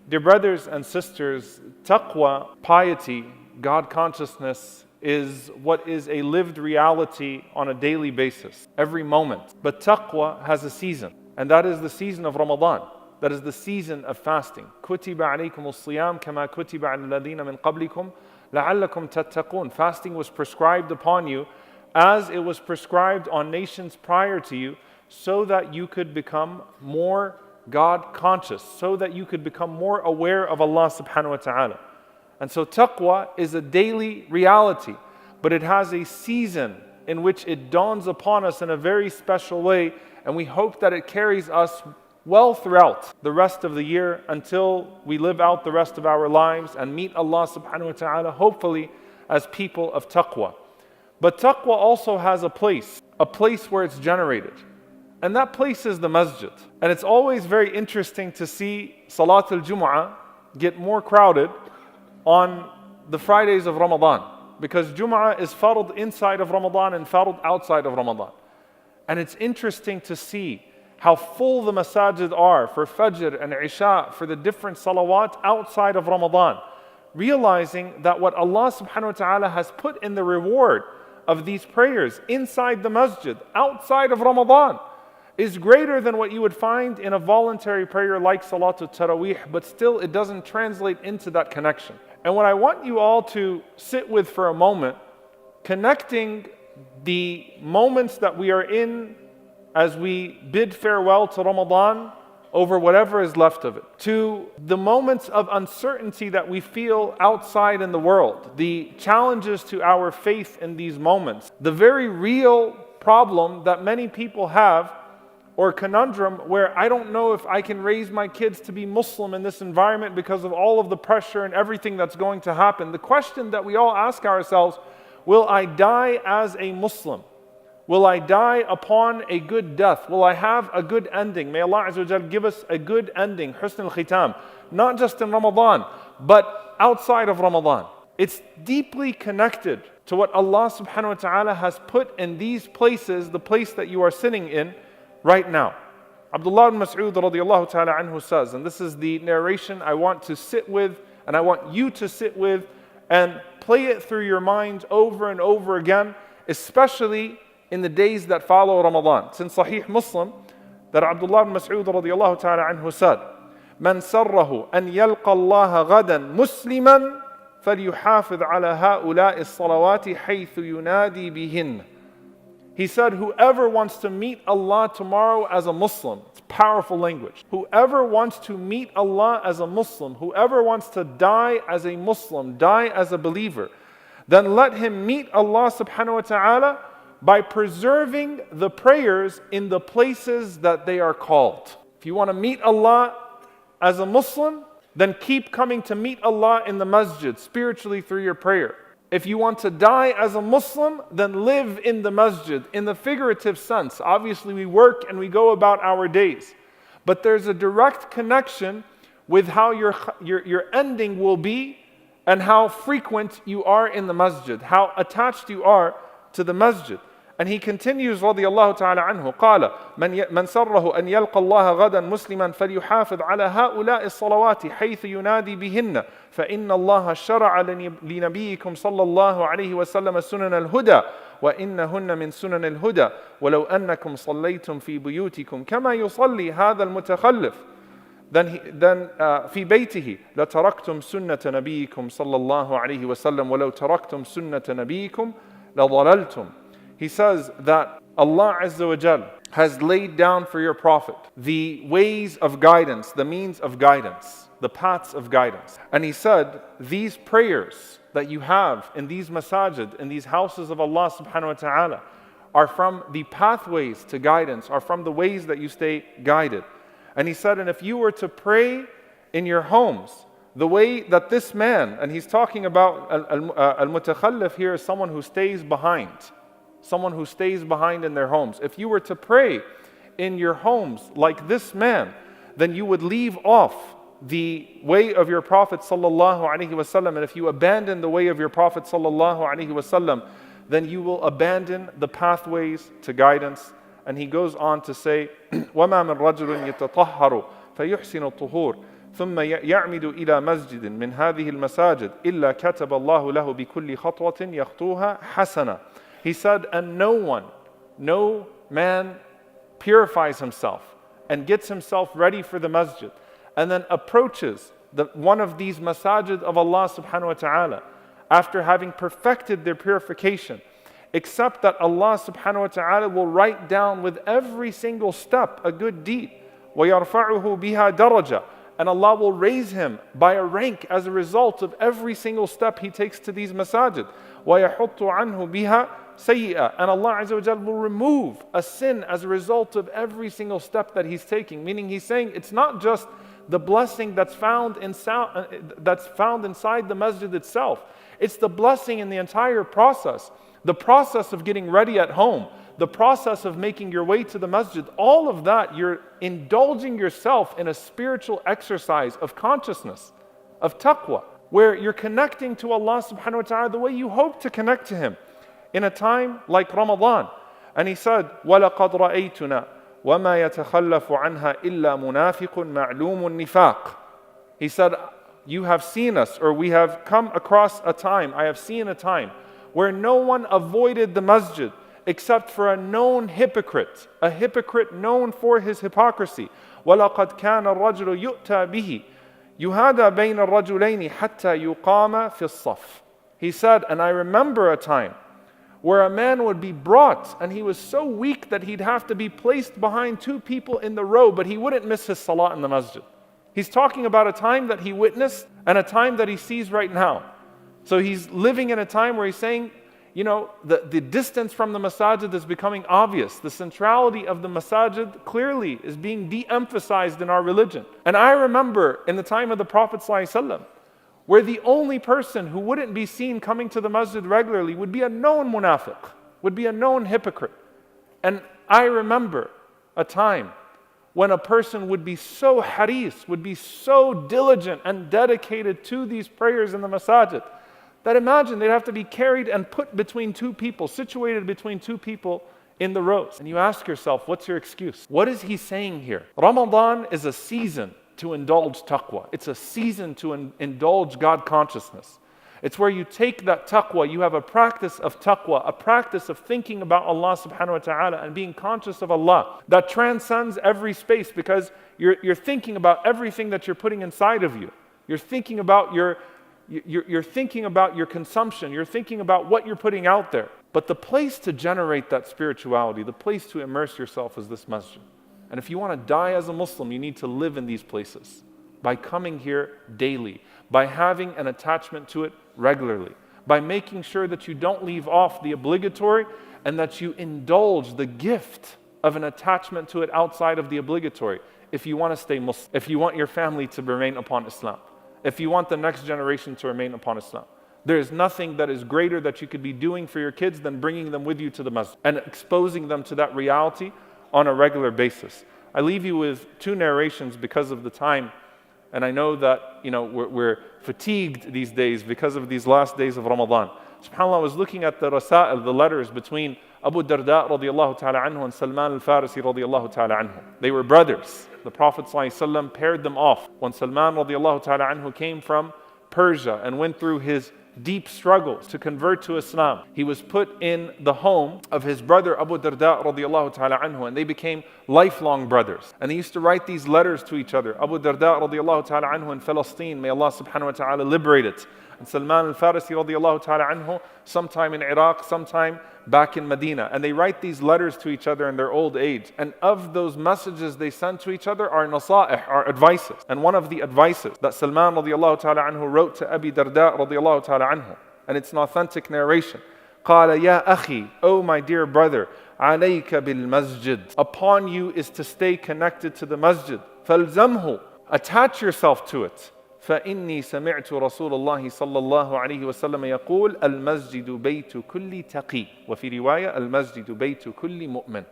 Dear brothers and sisters, taqwa, piety, God consciousness is what is a lived reality on a daily basis, every moment. But taqwa has a season, and that is the season of Ramadan. That is the season of fasting. كُتِبَ عَلَيْكُمُ الصِّيَامُ كَمَا كُتِبَ عَلَى الَّذِينَ مِنْ قَبْلِكُمْ لَعَلَّكُمْ تَتَّقُونَ. Fasting was prescribed upon you as it was prescribed on nations prior to you, so that you could become more God conscious, so that you could become more aware of Allah subhanahu wa ta'ala. And so taqwa is a daily reality, but it has a season in which it dawns upon us in a very special way, and we hope that it carries us well throughout the rest of the year until we live out the rest of our lives and meet Allah subhanahu wa ta'ala, hopefully as people of taqwa. But taqwa also has a place where it's generated. And that place is the masjid. And it's always very interesting to see Salat al-Jum'ah get more crowded on the Fridays of Ramadan, because Jum'ah is fard inside of Ramadan and fard outside of Ramadan. And it's interesting to see how full the masajid are for Fajr and Isha, for the different salawat outside of Ramadan, realizing that what Allah subhanahu wa ta'ala has put in the reward of these prayers inside the masjid, outside of Ramadan, is greater than what you would find in a voluntary prayer like Salatul Taraweeh, but still it doesn't translate into that connection. And what I want you all to sit with for a moment, connecting the moments that we are in as we bid farewell to Ramadan over whatever is left of it, to the moments of uncertainty that we feel outside in the world, the challenges to our faith in these moments, the very real problem that many people have, or conundrum where I don't know if I can raise my kids to be Muslim in this environment because of all of the pressure and everything that's going to happen. The question that we all ask ourselves, will I die as a Muslim? Will I die upon a good death? Will I have a good ending? May Allah Azza wa Jal give us a good ending, husn al-khitam, not just in Ramadan, but outside of Ramadan. It's deeply connected to what Allah subhanahu wa ta'ala has put in these places, the place that you are sitting in right now. Abdullah ibn Mas'ud radiallahu ta'ala anhu says, and this is the narration I want to sit with, and I want you to sit with and play it through your mind over and over again, especially in the days that follow Ramadan. It's in Sahih Muslim that Abdullah ibn Mas'ud radiallahu ta'ala anhu said, "Man sarrahu an yalqa Allah ghadan musliman falyuhafidh ala ha'ula'i as-salawati haythu yunadi bihin." He said, whoever wants to meet Allah tomorrow as a Muslim, it's powerful language. Whoever wants to meet Allah as a Muslim, whoever wants to die as a Muslim, die as a believer, then let him meet Allah subhanahu wa ta'ala by preserving the prayers in the places that they are called. If you want to meet Allah as a Muslim, then keep coming to meet Allah in the masjid, spiritually through your prayer. If you want to die as a Muslim, then live in the masjid in the figurative sense. Obviously, we work and we go about our days. But there's a direct connection with how your ending will be and how frequent you are in the masjid, how attached you are to the masjid. And he continues, radiyallahu ta'ala anhu, قال من سره أن يلقى الله غدا مسلما فليحافظ على هؤلاء الصلوات حيث ينادي بهن فإن الله شرع لنبيكم صلى الله عليه وسلم سنن الهدى وإنهن من سنن الهدى ولو أنكم صليتم في بيوتكم كما يصلي هذا المتخلف then في بيته لتركتم سنة نبيكم صلى الله عليه وسلم ولو تركتم سنة نبيكم لضللتم. He says that Allah Azza wa Jal has laid down for your Prophet the ways of guidance, the means of guidance, the paths of guidance. And he said, these prayers that you have in these masajid, in these houses of Allah subhanahu wa ta'ala, are from the pathways to guidance, are from the ways that you stay guided. And he said, and if you were to pray in your homes, the way that this man, and he's talking about al-mutakhallif here is someone who stays behind. Someone who stays behind in their homes. If you were to pray in your homes like this man, then you would leave off the way of your Prophet sallallahu alaihi wasallam. And if you abandon the way of your Prophet sallallahu alaihi wasallam, then you will abandon the pathways to guidance. And he goes on to say, وَمَا مِن رَجُلٍ يَتَطَهَّرُ فَيُحْسِنُ الطُّهُورِ ثم يعمد إلى مسجد من هذه المساجد إلا كتب الله له بكل خطوة يخطوها حسنة. He said, and no man purifies himself and gets himself ready for the masjid and then approaches one of these masajid of Allah subhanahu wa ta'ala after having perfected their purification, except that Allah subhanahu wa ta'ala will write down with every single step a good deed. وَيَرْفَعُهُ بِهَا دَرَجَةً, and Allah will raise him by a rank as a result of every single step he takes to these masajid. وَيَحُطُّ عَنْهُ بِهَا سَيِّئًا, and Allah Azza wa Jal will remove a sin as a result of every single step that he's taking. Meaning he's saying it's not just the blessing that's found inside the masjid itself. It's the blessing in the entire process. The process of getting ready at home, the process of making your way to the masjid, all of that, you're indulging yourself in a spiritual exercise of consciousness, of taqwa, where you're connecting to Allah subhanahu wa ta'ala the way you hope to connect to Him in a time like Ramadan. And he said, وَلَقَدْ رَأَيْتُنَا وَمَا يَتَخَلَّفُ عَنْهَا إِلَّا مُنَافِقٌ مَعْلُومٌ النِّفَاقِ. He said, you have seen us, or we have come across a time, I have seen a time where no one avoided the masjid except for a known hypocrite, a hypocrite known for his hypocrisy. وَلَقَدْ كَانَ الرَّجُلُ يُؤْتَى بِهِ يُهَادَى بَيْنَ الرَّجُلَيْنِ حَتَّى يُقَامَ فِي الصَّفِّ. He said, and I remember a time where a man would be brought and he was so weak that he'd have to be placed behind two people in the row, but he wouldn't miss his salah in the masjid. He's talking about a time that he witnessed and a time that he sees right now. So he's living in a time where he's saying, you know, the distance from the masajid is becoming obvious. The centrality of the masajid clearly is being de-emphasized in our religion. And I remember in the time of the Prophet ﷺ, where the only person who wouldn't be seen coming to the masjid regularly would be a known munafiq, would be a known hypocrite. And I remember a time when a person would be so haris, would be so diligent and dedicated to these prayers in the masajid, that imagine they'd have to be carried and put between two people, situated between two people in the rows. And you ask yourself, what's your excuse? What is he saying here? Ramadan is a season to indulge taqwa. It's a season to indulge God consciousness. It's where you take that taqwa, you have a practice of taqwa, a practice of thinking about Allah subhanahu wa ta'ala and being conscious of Allah that transcends every space, because you're thinking about everything that you're putting inside of you. You're thinking about you're thinking about your consumption. You're thinking about what you're putting out there. But the place to generate that spirituality, the place to immerse yourself is this masjid. And if you want to die as a Muslim, you need to live in these places by coming here daily, by having an attachment to it regularly, by making sure that you don't leave off the obligatory and that you indulge the gift of an attachment to it outside of the obligatory if you want to stay Muslim, if you want your family to remain upon Islam, if you want the next generation to remain upon Islam. There is nothing that is greater that you could be doing for your kids than bringing them with you to the masjid and exposing them to that reality on a regular basis. I leave you with two narrations because of the time, and I know that we're fatigued these days because of these last days of Ramadan. SubhanAllah, I was looking at the rasa'il, the letters between Abu Darda radiallahu ta'ala anhu and Salman al-Farisi radiallahu ta'ala anhu. They were brothers. The Prophet ﷺ paired them off. When Salman radiallahu ta'ala anhu came from Persia and went through his deep struggles to convert to Islam, he was put in the home of his brother Abu Darda radiallahu ta'ala anhu, and they became lifelong brothers. And they used to write these letters to each other. Abu Darda radiallahu ta'ala anhu in Palestine, may Allah subhanahu wa ta'ala liberate it. And Salman al-Farisi radiallahu ta'ala anhu, sometime in Iraq, sometime back in Medina. And they write these letters to each other in their old age. And of those messages they send to each other are nasa'ih, are advices. And one of the advices that Salman radiallahu ta'ala anhu wrote to Abi Darda radiallahu ta'ala anhu, and it's an authentic narration. قال يا أخي, oh my dear brother, عليك بالمسجد. Upon you is to stay connected to the masjid. فالزمه, attach yourself to it. فإني سمعت رسول الله صلى الله عليه وسلم يقول المسجد بيت كل تقي وفي رواية المسجد بيت كل مؤمن.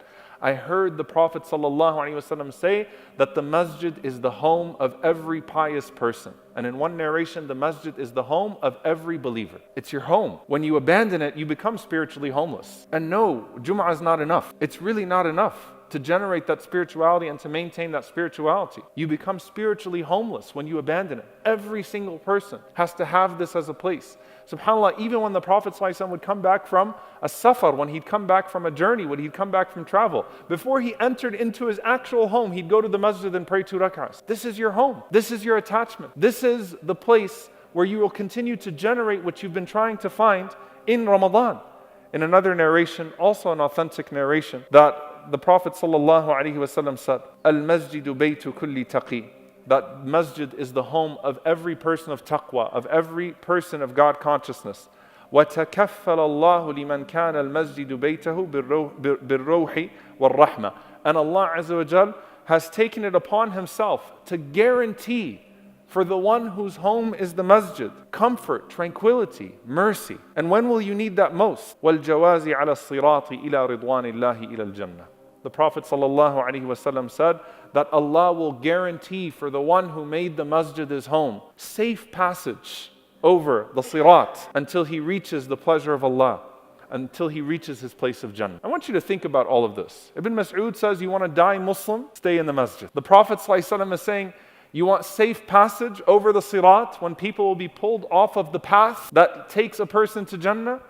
I heard the Prophet صلى الله عليه وسلم say that the masjid is the home of every pious person. And in one narration, the masjid is the home of every believer. It's your home. When you abandon it, you become spiritually homeless. And no, Jum'ah is not enough. It's really not enough. to generate that spirituality and to maintain that spirituality. You become spiritually homeless when you abandon it. Every single person has to have this as a place. SubhanAllah, even when the Prophet ﷺ would come back from a safar, when he'd come back from a journey, when he'd come back from travel, before he entered into his actual home, he'd go to the masjid and pray 2 rak'ahs. This is your home. This is your attachment. This is the place where you will continue to generate what you've been trying to find in Ramadan. In another narration, also an authentic narration, that the Prophet ﷺ said, Al-Masjidu baytu kulli taqi. That masjid is the home of every person of taqwa, of every person of God consciousness. وَتَكَفَّلَ اللَّهُ لِمَنْ كَانَ الْمَسْجِدُ بَيْتَهُ بِالرَّوْحِ وَالرَّحْمَةِ. And Allah Azza wa Jal has taken it upon Himself to guarantee for the one whose home is the masjid comfort, tranquility, mercy. And when will you need that most? وَالْجَوَازِ عَلَى الصِّرَاطِ إِلَى رِضْوَانِ اللَّهِ إِلَى الْجَنَّةِ. The Prophet ﷺ said that Allah will guarantee for the one who made the masjid his home safe passage over the sirat until he reaches the pleasure of Allah, until he reaches his place of Jannah. I want you to think about all of this. Ibn Mas'ud says, you want to die Muslim? Stay in the masjid. The Prophet ﷺ is saying, you want safe passage over the sirat when people will be pulled off of the path that takes a person to Jannah?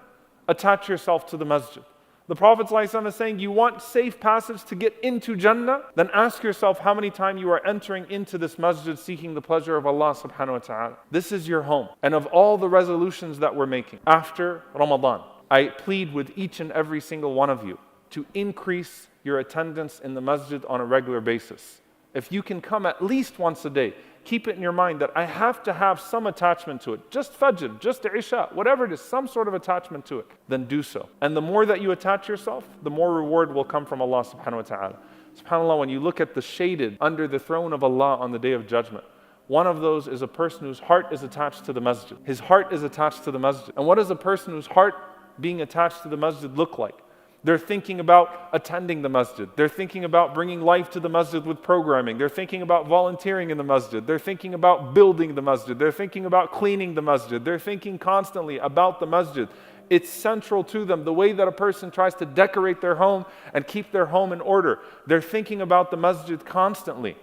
Attach yourself to the masjid. The Prophet ﷺ is saying, you want safe passage to get into Jannah? Then ask yourself how many times you are entering into this masjid seeking the pleasure of Allah subhanahu wa ta'ala. This is your home. And of all the resolutions that we're making after Ramadan, I plead with each and every single one of you to increase your attendance in the masjid on a regular basis. If you can come at least once a day, keep it in your mind that I have to have some attachment to it. Just Fajr, just Isha, whatever it is, some sort of attachment to it, then do so. And the more that you attach yourself, the more reward will come from Allah subhanahu wa ta'ala. SubhanAllah, when you look at the shaded under the throne of Allah on the Day of Judgment, one of those is a person whose heart is attached to the masjid. His heart is attached to the masjid. And what does a person whose heart being attached to the masjid look like? They're thinking about attending the masjid. They're thinking about bringing life to the masjid with programming. They're thinking about volunteering in the masjid. They're thinking about building the masjid. They're thinking about cleaning the masjid. They're thinking constantly about the masjid. It's central to them. The way that a person tries to decorate their home and keep their home in order. They're thinking about the masjid constantly.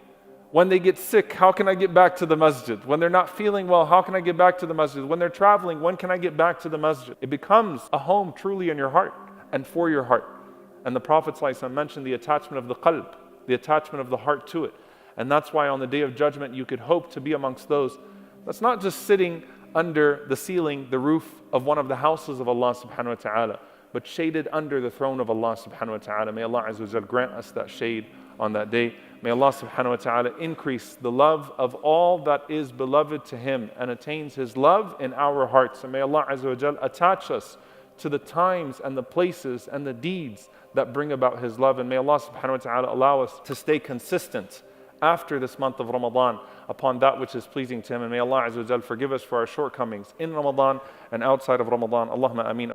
When they get sick, how can I get back to the masjid? When they're not feeling well, how can I get back to the masjid? When they're traveling, when can I get back to the masjid? It becomes a home truly in your heart and for your heart. And the Prophet ﷺ mentioned the attachment of the qalb, the attachment of the heart to it. And that's why on the Day of Judgment you could hope to be amongst those that's not just sitting under the ceiling, the roof of one of the houses of Allah subhanahu wa ta'ala, but shaded under the throne of Allah subhanahu wa ta'ala. May Allah Azza wa Jal grant us that shade on that day. May Allah subhanahu wa ta'ala increase the love of all that is beloved to Him and attains His love in our hearts. And may Allah Azza wa Jal attach us to the times and the places and the deeds that bring about His love. And may Allah subhanahu wa ta'ala allow us to stay consistent after this month of Ramadan upon that which is pleasing to Him. And may Allah Azza wa Jal forgive us for our shortcomings in Ramadan and outside of Ramadan. Allahumma ameen.